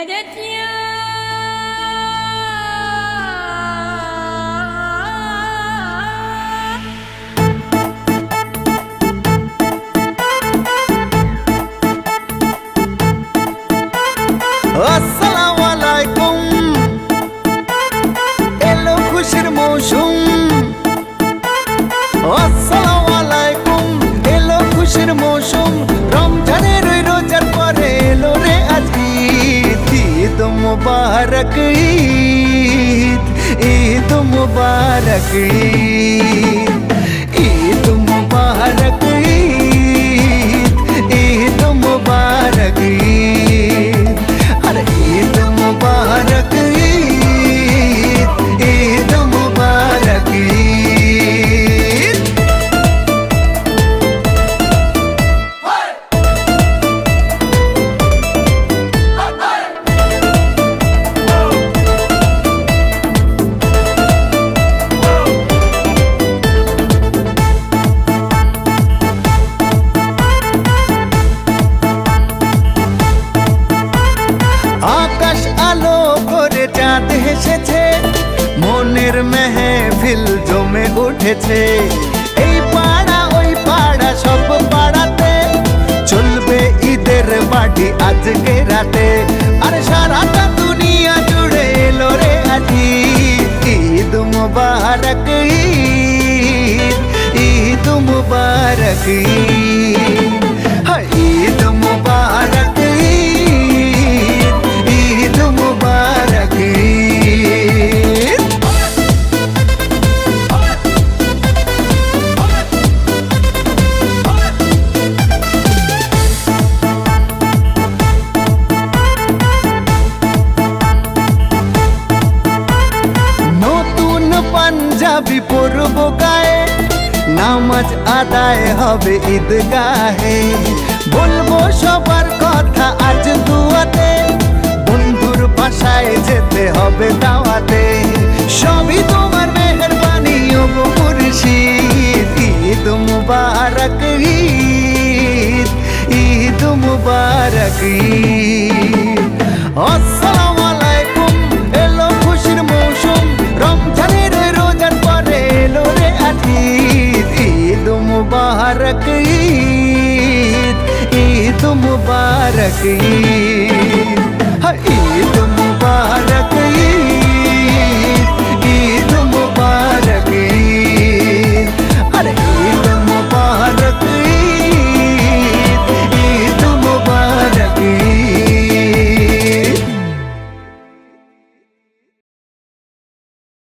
আসসালামু আলাইকুম, এলো খুশির মৌসুম। আসসালামু আলাইকুম, এলো খুশির মৌসুম। রমজানের ওই রোজার পরে এলো রে আজ ঈদ। ঈদ মুবারক ঈদ, ঈদ মুবারক ঈদ, ঈদ মুবারক ঈদ, ঈদ মুবারক ঈদ। আরে ঈদ মুবারক ঈদ, ঈদ মুবারক ঈদ। আকাশ আলো করে চাঁদ হেসেছে, মনের মেহফিল জমে উঠেছে। এই পাড়া ওই পাড়া সব পাড়াতে চলবে ঈদের পার্টি আজকে রাতে। আর সারাটা দুনিয়া জুড়ে এলো রে আজ ঈদ। ঈদ মুবারক ঈদ, ঈদ মুবারক ঈদ, হায় ঈদ মুবারক ঈদ, ঈদ মুবারক ঈদ। নতুন পাঞ্জাবি পরব গায়ে, নামাজ আদায় হবে ঈদগাহে। বলবো সবার কথা আজ দুয়াতে, বন্ধুর বাসায় যেতে হবে দাওয়াতে। সবই তোমার মেহেরবানি ও মুর্শিদ। ঈদ মুবারক ঈদ, ঈদ মুবারক ঈদ। আসসালামু আলাইকুম, এলো খুশির মৌসুম। রমজানের রোজার পরে এলো রে আজ ঈদ। ঈদ মুবারক ঈদ, ঈদ মুবারক ঈদ।